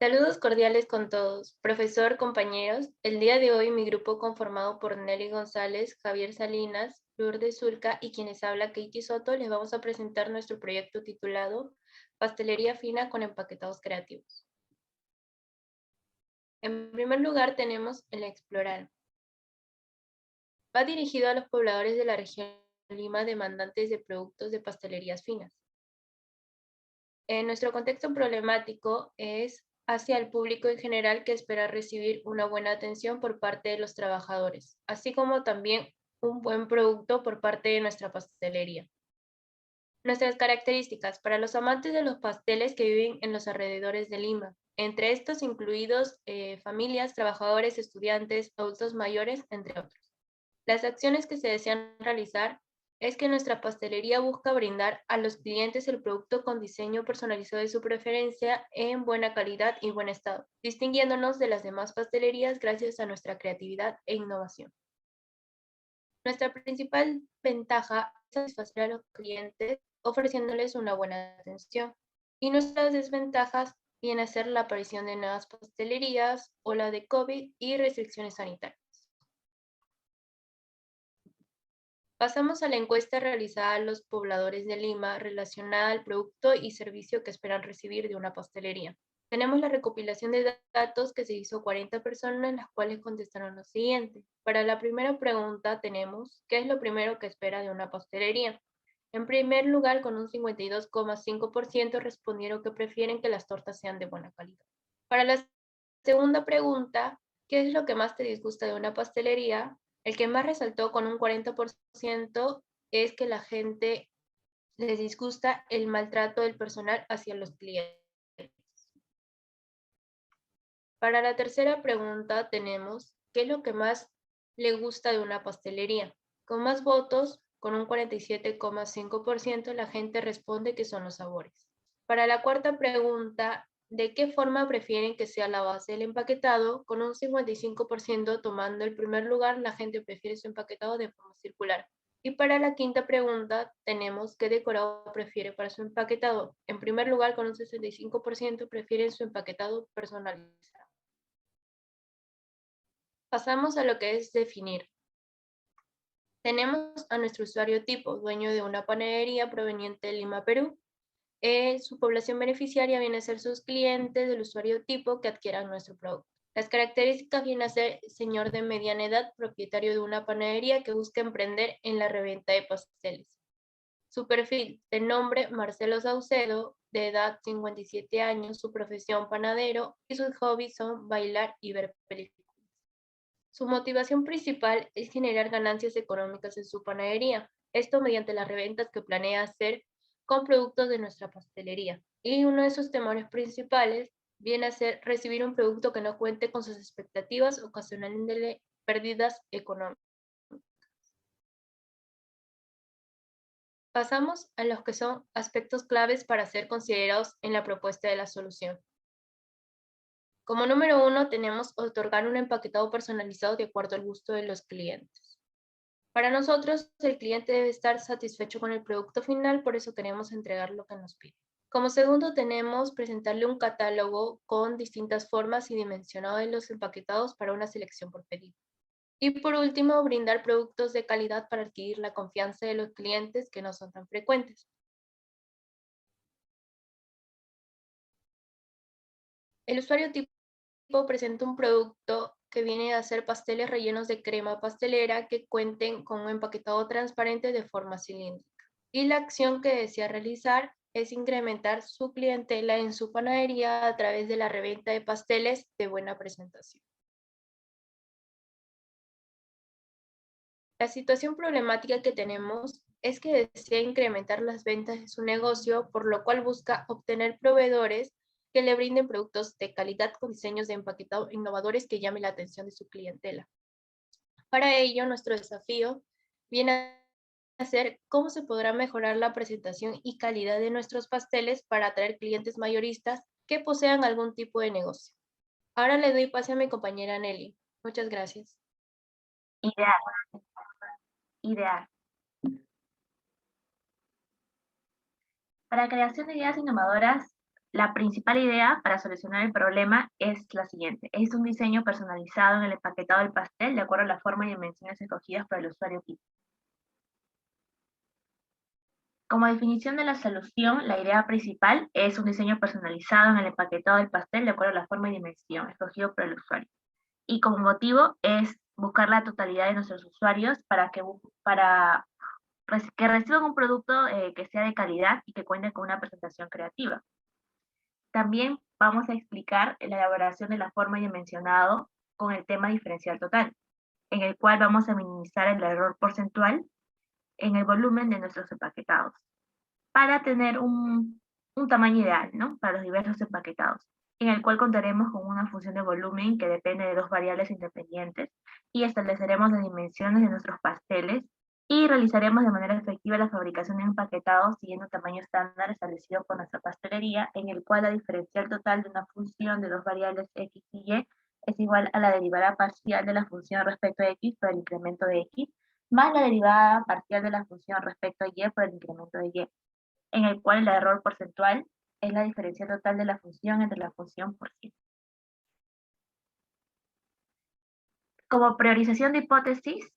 Saludos cordiales con todos. Profesor, compañeros, el día de hoy mi grupo conformado por Nelly González, Javier Salinas, Lourdes Zulca y quienes habla Katie Soto les vamos a presentar nuestro proyecto titulado Pastelería fina con empaquetados creativos. En primer lugar tenemos el Explorar. Va dirigido a los pobladores de la región Lima demandantes de productos de pastelerías finas. En nuestro contexto problemático es hacia el público en general que espera recibir una buena atención por parte de los trabajadores, así como también un buen producto por parte de nuestra pastelería. Nuestras características para los amantes de los pasteles que viven en los alrededores de Lima, entre estos incluidos familias, trabajadores, estudiantes, adultos mayores, entre otros. Las acciones que se desean realizar es que nuestra pastelería busca brindar a los clientes el producto con diseño personalizado de su preferencia en buena calidad y buen estado, distinguiéndonos de las demás pastelerías gracias a nuestra creatividad e innovación. Nuestra principal ventaja es satisfacer a los clientes ofreciéndoles una buena atención. Y nuestras desventajas viene a ser la aparición de nuevas pastelerías, ola de COVID y restricciones sanitarias. Pasamos a la encuesta realizada a los pobladores de Lima relacionada al producto y servicio que esperan recibir de una pastelería. Tenemos la recopilación de datos que se hizo 40 personas, las cuales contestaron lo siguiente. Para la primera pregunta tenemos, ¿qué es lo primero que espera de una pastelería? En primer lugar, con un 52,5% respondieron que prefieren que las tortas sean de buena calidad. Para la segunda pregunta, ¿qué es lo que más te disgusta de una pastelería? El que más resaltó con un 40% es que la gente les disgusta el maltrato del personal hacia los clientes. Para la tercera pregunta tenemos, ¿qué es lo que más le gusta de una pastelería? Con más votos, con un 47,5%, la gente responde que son los sabores. Para la cuarta pregunta, ¿de qué forma prefieren que sea la base del empaquetado? Con un 55% tomando el primer lugar, la gente prefiere su empaquetado de forma circular. Y para la quinta pregunta tenemos ¿qué decorado prefiere para su empaquetado? En primer lugar, con un 65% prefieren su empaquetado personalizado. Pasamos a lo que es definir. Tenemos a nuestro usuario tipo, dueño de una panadería proveniente de Lima, Perú. Su población beneficiaria viene a ser sus clientes del usuario tipo que adquieran nuestro producto. Las características vienen a ser señor de mediana edad, propietario de una panadería que busca emprender en la reventa de pasteles. Su perfil de nombre Marcelo Saucedo, de edad 57 años, su profesión panadero y sus hobbies son bailar y ver películas. Su motivación principal es generar ganancias económicas en su panadería, esto mediante las reventas que planea hacer con productos de nuestra pastelería. Y uno de sus temores principales viene a ser recibir un producto que no cuente con sus expectativas, ocasionándole pérdidas económicas. Pasamos a los que son aspectos claves para ser considerados en la propuesta de la solución. Como número uno, tenemos otorgar un empaquetado personalizado de acuerdo al gusto de los clientes. Para nosotros, el cliente debe estar satisfecho con el producto final, por eso queremos entregar lo que nos pide. Como segundo, tenemos presentarle un catálogo con distintas formas y dimensionado de los empaquetados para una selección por pedido. Y por último, brindar productos de calidad para adquirir la confianza de los clientes que no son tan frecuentes. El usuario tipo presenta un producto que viene a ser pasteles rellenos de crema pastelera que cuenten con un empaquetado transparente de forma cilíndrica. Y la acción que desea realizar es incrementar su clientela en su panadería a través de la reventa de pasteles de buena presentación. La situación problemática que tenemos es que desea incrementar las ventas de su negocio, por lo cual busca obtener proveedores que le brinden productos de calidad con diseños de empaquetado innovadores que llamen la atención de su clientela. Para ello, nuestro desafío viene a ser cómo se podrá mejorar la presentación y calidad de nuestros pasteles para atraer clientes mayoristas que posean algún tipo de negocio. Ahora le doy pase a mi compañera Nelly. Muchas gracias. Ideal, ideal. Para creación de ideas innovadoras, La principal idea para solucionar el problema es la siguiente. Es un diseño personalizado en el empaquetado del pastel de acuerdo a la forma y dimensiones escogidas por el usuario final. Como definición de la solución, la idea principal es un diseño personalizado en el empaquetado del pastel de acuerdo a la forma y dimensión escogido por el usuario. Y como motivo es buscar la totalidad de nuestros usuarios para que reciban un producto que sea de calidad y que cuente con una presentación creativa. También vamos a explicar la elaboración de la forma ya mencionado con el tema diferencial total, en el cual vamos a minimizar el error porcentual en el volumen de nuestros empaquetados, para tener un tamaño ideal, ¿no? Para los diversos empaquetados, en el cual contaremos con una función de volumen que depende de dos variables independientes y estableceremos las dimensiones de nuestros pasteles y realizaremos de manera efectiva la fabricación de empaquetados siguiendo un tamaño estándar establecido por nuestra pastelería, en el cual la diferencial total de una función de dos variables x y y es igual a la derivada parcial de la función respecto a x por el incremento de x, más la derivada parcial de la función respecto a y por el incremento de y, en el cual el error porcentual es la diferencia total de la función entre la función por sí. Como priorización de hipótesis,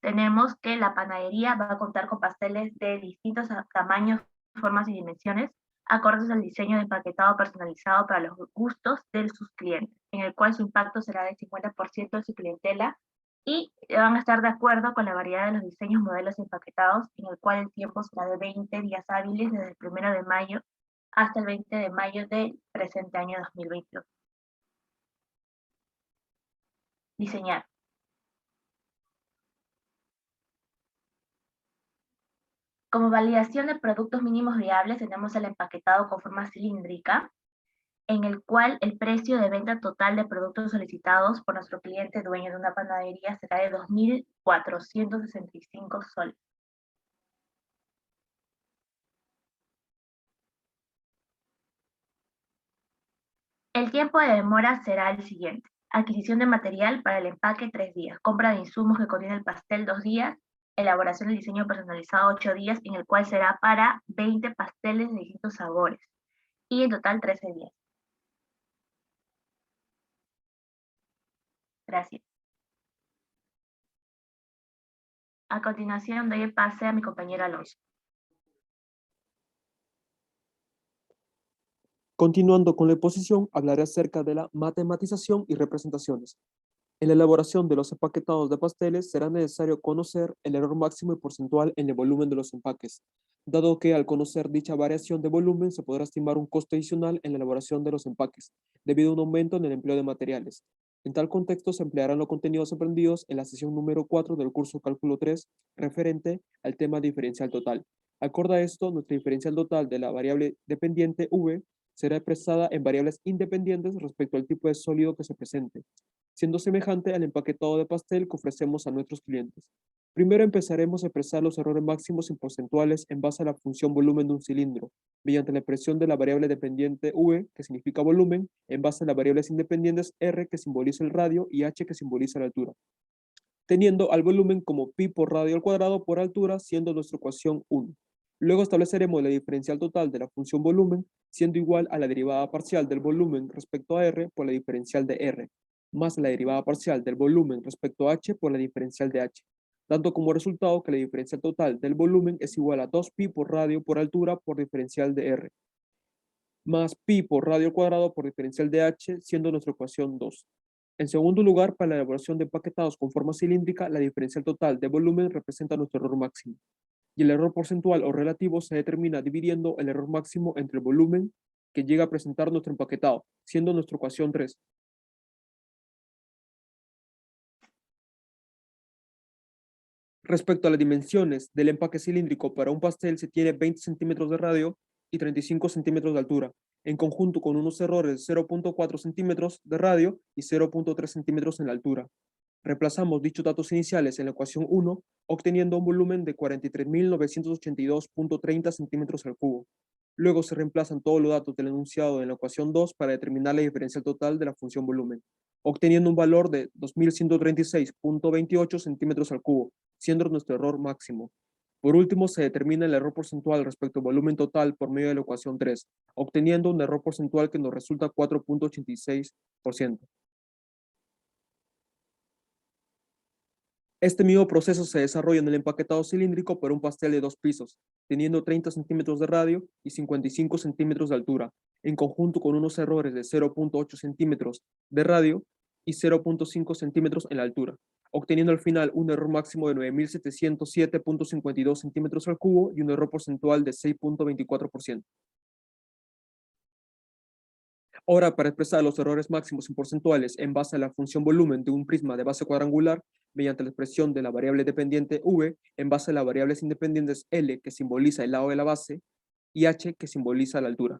tenemos que la panadería va a contar con pasteles de distintos tamaños, formas y dimensiones, acordes al diseño de empaquetado personalizado para los gustos de sus clientes, en el cual su impacto será del 50% de su clientela y van a estar de acuerdo con la variedad de los diseños, modelos y empaquetados, en el cual el tiempo será de 20 días hábiles desde el 1 de mayo hasta el 20 de mayo del presente año 2022. Diseñar. Como validación de productos mínimos viables tenemos el empaquetado con forma cilíndrica, en el cual el precio de venta total de productos solicitados por nuestro cliente dueño de una panadería será de 2.465 soles. El tiempo de demora será el siguiente. Adquisición de material para el empaque 3 días, compra de insumos que contiene el pastel 2 días, elaboración del diseño personalizado 8 días, en el cual será para 20 pasteles de distintos sabores, y en total 13 días. Gracias. A continuación doy el pase a mi compañera Alonso. Continuando con la exposición, hablaré acerca de la matematización y representaciones. En la elaboración de los empaquetados de pasteles será necesario conocer el error máximo y porcentual en el volumen de los empaques, dado que al conocer dicha variación de volumen se podrá estimar un costo adicional en la elaboración de los empaques, debido a un aumento en el empleo de materiales. En tal contexto se emplearán los contenidos aprendidos en la sesión número 4 del curso Cálculo 3, referente al tema diferencial total. Acorde a esto, nuestra diferencial total de la variable dependiente V será expresada en variables independientes respecto al tipo de sólido que se presente, siendo semejante al empaquetado de pastel que ofrecemos a nuestros clientes. Primero empezaremos a expresar los errores máximos y porcentuales en base a la función volumen de un cilindro, mediante la expresión de la variable dependiente V, que significa volumen, en base a las variables independientes R, que simboliza el radio, y H, que simboliza la altura, teniendo al volumen como pi por radio al cuadrado por altura, siendo nuestra ecuación 1. Luego estableceremos la diferencial total de la función volumen, siendo igual a la derivada parcial del volumen respecto a R por la diferencial de R, más la derivada parcial del volumen respecto a H por la diferencial de H, dando como resultado que la diferencial total del volumen es igual a 2pi por radio por altura por diferencial de R, más pi por radio al cuadrado por diferencial de H, siendo nuestra ecuación 2. En segundo lugar, para la elaboración de empaquetados con forma cilíndrica, la diferencial total de volumen representa nuestro error máximo, y el error porcentual o relativo se determina dividiendo el error máximo entre el volumen que llega a presentar nuestro empaquetado, siendo nuestra ecuación 3. Respecto a las dimensiones del empaque cilíndrico, para un pastel se tiene 20 centímetros de radio y 35 centímetros de altura, en conjunto con unos errores de 0.4 centímetros de radio y 0.3 centímetros en la altura. Reemplazamos dichos datos iniciales en la ecuación 1, obteniendo un volumen de 43.982.30 centímetros al cubo. Luego se reemplazan todos los datos del enunciado en la ecuación 2 para determinar la diferencia total de la función volumen, obteniendo un valor de 2.136.28 centímetros al cubo, siendo nuestro error máximo. Por último, se determina el error porcentual respecto al volumen total por medio de la ecuación 3, obteniendo un error porcentual que nos resulta 4.86%. Este mismo proceso se desarrolla en el empaquetado cilíndrico por un pastel de 2 pisos, teniendo 30 centímetros de radio y 55 centímetros de altura, en conjunto con unos errores de 0.8 centímetros de radio y 0.5 centímetros en la altura, obteniendo al final un error máximo de 9.707.52 centímetros al cubo y un error porcentual de 6.24%. Ahora, para expresar los errores máximos en porcentuales en base a la función volumen de un prisma de base cuadrangular, mediante la expresión de la variable dependiente V en base a las variables independientes L, que simboliza el lado de la base, y H, que simboliza la altura,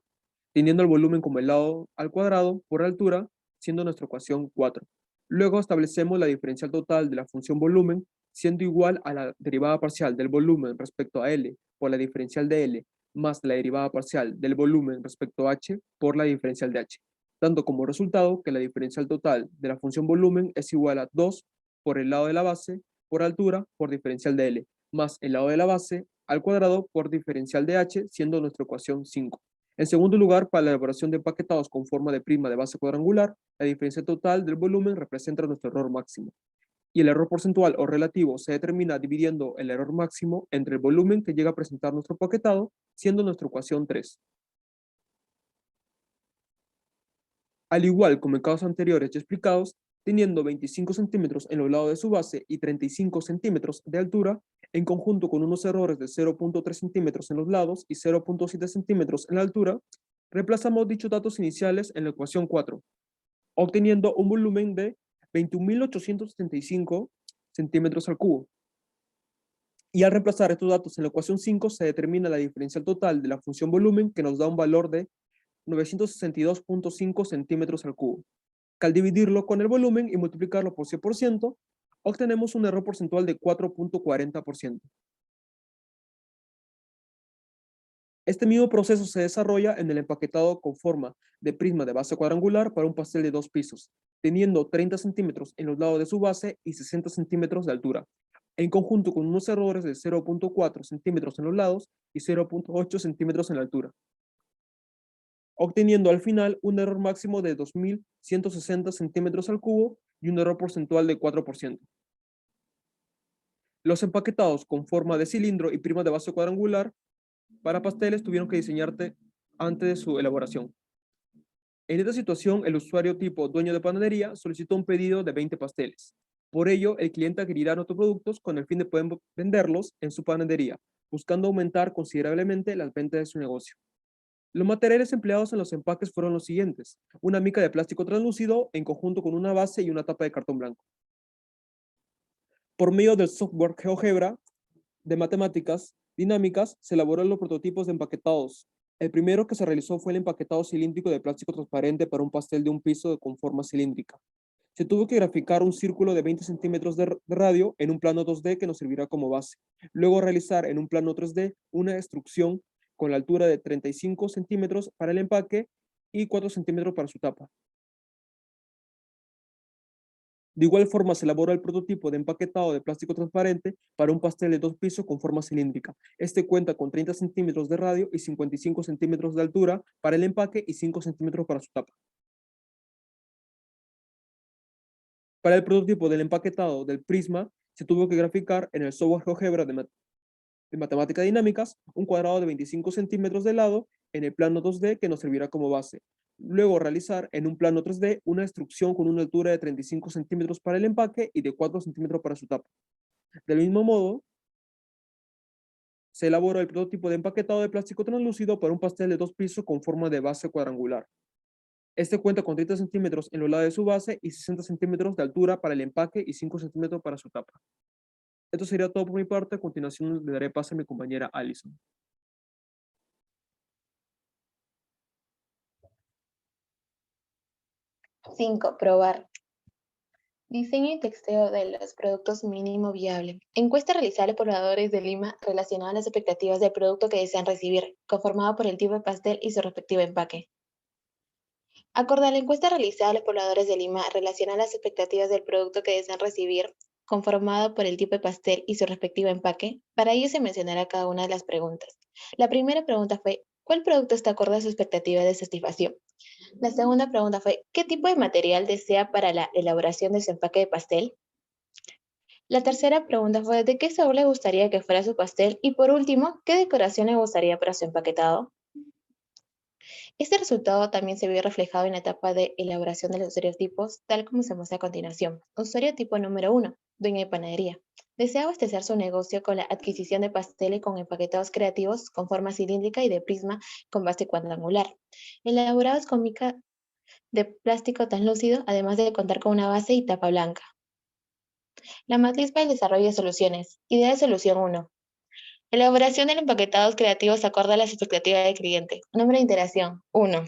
teniendo el volumen como el lado al cuadrado por altura, siendo nuestra ecuación 4. Luego establecemos la diferencial total de la función volumen, siendo igual a la derivada parcial del volumen respecto a L por la diferencial de L, más la derivada parcial del volumen respecto a H por la diferencial de H, dando como resultado que la diferencial total de la función volumen es igual a 2 por el lado de la base por altura por diferencial de L, más el lado de la base al cuadrado por diferencial de H, siendo nuestra ecuación 5. En segundo lugar, para la elaboración de empaquetados con forma de prima de base cuadrangular, la diferencia total del volumen representa nuestro error máximo. Y el error porcentual o relativo se determina dividiendo el error máximo entre el volumen que llega a presentar nuestro empaquetado, siendo nuestra ecuación 3. Al igual como en casos anteriores ya explicados, teniendo 25 centímetros en los lados de su base y 35 centímetros de altura, en conjunto con unos errores de 0.3 centímetros en los lados y 0.7 centímetros en la altura, reemplazamos dichos datos iniciales en la ecuación 4, obteniendo un volumen de 21.875 centímetros al cubo. Y al reemplazar estos datos en la ecuación 5, se determina la diferencial total de la función volumen, que nos da un valor de 962.5 centímetros al cubo. Que al dividirlo con el volumen y multiplicarlo por 100%, obtenemos un error porcentual de 4.40%. Este mismo proceso se desarrolla en el empaquetado con forma de prisma de base cuadrangular para un pastel de 2 pisos, teniendo 30 centímetros en los lados de su base y 60 centímetros de altura, en conjunto con unos errores de 0.4 centímetros en los lados y 0.8 centímetros en la altura, obteniendo al final un error máximo de 2.160 centímetros al cubo y un error porcentual de 4%. Los empaquetados con forma de cilindro y prima de base cuadrangular para pasteles tuvieron que diseñarse antes de su elaboración. En esta situación, el usuario tipo dueño de panadería solicitó un pedido de 20 pasteles. Por ello, el cliente adquirirá nuestros productos con el fin de poder venderlos en su panadería, buscando aumentar considerablemente las ventas de su negocio. Los materiales empleados en los empaques fueron los siguientes: una mica de plástico translúcido en conjunto con una base y una tapa de cartón blanco. Por medio del software GeoGebra de matemáticas dinámicas, se elaboraron los prototipos de empaquetados. El primero que se realizó fue el empaquetado cilíndrico de plástico transparente para un pastel de un piso con forma cilíndrica. Se tuvo que graficar un círculo de 20 centímetros de radio en un plano 2D que nos servirá como base. Luego realizar en un plano 3D una extrusión con la altura de 35 centímetros para el empaque y 4 centímetros para su tapa. De igual forma, se elaboró el prototipo de empaquetado de plástico transparente para un pastel de 2 pisos con forma cilíndrica. Este cuenta con 30 centímetros de radio y 55 centímetros de altura para el empaque y 5 centímetros para su tapa. Para el prototipo del empaquetado del prisma, se tuvo que graficar en el software GeoGebra de matemáticas dinámicas un cuadrado de 25 centímetros de lado en el plano 2D que nos servirá como base. Luego realizar en un plano 3D una extrusión con una altura de 35 centímetros para el empaque y de 4 centímetros para su tapa. Del mismo modo, se elaboró el prototipo de empaquetado de plástico translúcido para un pastel de 2 pisos con forma de base cuadrangular. Este cuenta con 30 centímetros en los lados de su base y 60 centímetros de altura para el empaque y 5 centímetros para su tapa. Esto sería todo por mi parte. A continuación le daré paso a mi compañera Alison. 5. Probar. Diseño y testeo de los productos mínimo viable. Encuesta realizada a los pobladores de Lima relacionada a las expectativas del producto que desean recibir, conformado por el tipo de pastel y su respectivo empaque. Acorde a la encuesta realizada a los pobladores de Lima relacionada a las expectativas del producto que desean recibir, conformado por el tipo de pastel y su respectivo empaque. Para ello se mencionará cada una de las preguntas. La primera pregunta fue, ¿cuál producto está acorde a su expectativa de satisfacción? La segunda pregunta fue, ¿qué tipo de material desea para la elaboración de su empaque de pastel? La tercera pregunta fue, ¿de qué sabor le gustaría que fuera su pastel? Y por último, ¿qué decoración le gustaría para su empaquetado? Este resultado también se vio reflejado en la etapa de elaboración de los estereotipos, tal como se muestra a continuación. Usuario tipo número 1, dueña de panadería. Desea abastecer su negocio con la adquisición de pasteles con empaquetados creativos con forma cilíndrica y de prisma con base cuadrangular, elaborados con mica de plástico translúcido, además de contar con una base y tapa blanca. La matriz para el desarrollo de soluciones. Idea de solución 1. Elaboración de empaquetados creativos acorde a las expectativas del cliente. Número de iteración 1.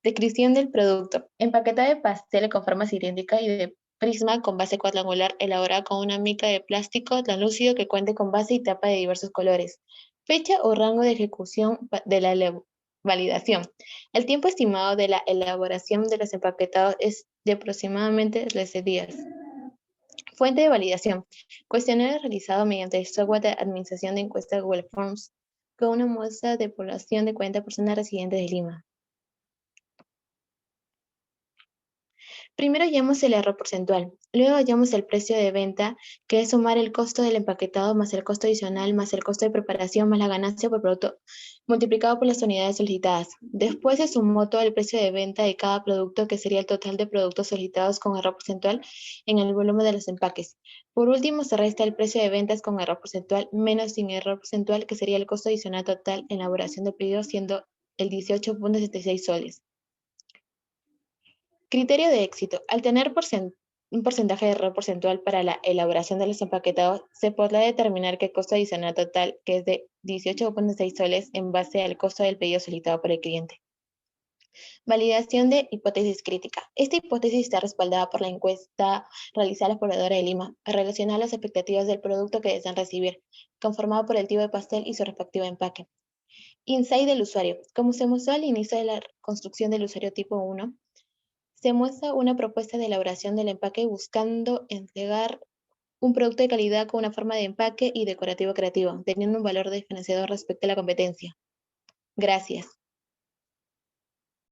Descripción del producto. Empaquetado de pastel con forma cilíndrica y de prisma con base cuadrangular elaborada con una mica de plástico translúcido que cuente con base y tapa de diversos colores. Fecha o rango de ejecución de la validación. El tiempo estimado de la elaboración de los empaquetados es de aproximadamente 13 días. Fuente de validación. Cuestionario realizado mediante el software de administración de encuestas Google Forms con una muestra de población de 40 personas residentes de Lima. Primero hallamos el error porcentual, luego hallamos el precio de venta, que es sumar el costo del empaquetado más el costo adicional más el costo de preparación más la ganancia por producto multiplicado por las unidades solicitadas. Después se sumó todo el precio de venta de cada producto, que sería el total de productos solicitados con error porcentual en el volumen de los empaques. Por último, se resta el precio de ventas con error porcentual menos sin error porcentual, que sería el costo adicional total en elaboración de pedido, siendo el 18.76 soles. Criterio de éxito. Al tener un porcentaje de error porcentual para la elaboración de los empaquetados, se podrá determinar que el costo adicional total, que es de 18.6 soles, en base al costo del pedido solicitado por el cliente. Validación de hipótesis crítica. Esta hipótesis está respaldada por la encuesta realizada a la pobladora de Lima, relacionada a las expectativas del producto que desean recibir, conformado por el tipo de pastel y su respectivo empaque. Insight del usuario. Como se mostró al inicio de la construcción del usuario tipo 1, se muestra una propuesta de elaboración del empaque buscando entregar un producto de calidad con una forma de empaque y decorativo creativo, teniendo un valor diferenciador respecto a la competencia. Gracias.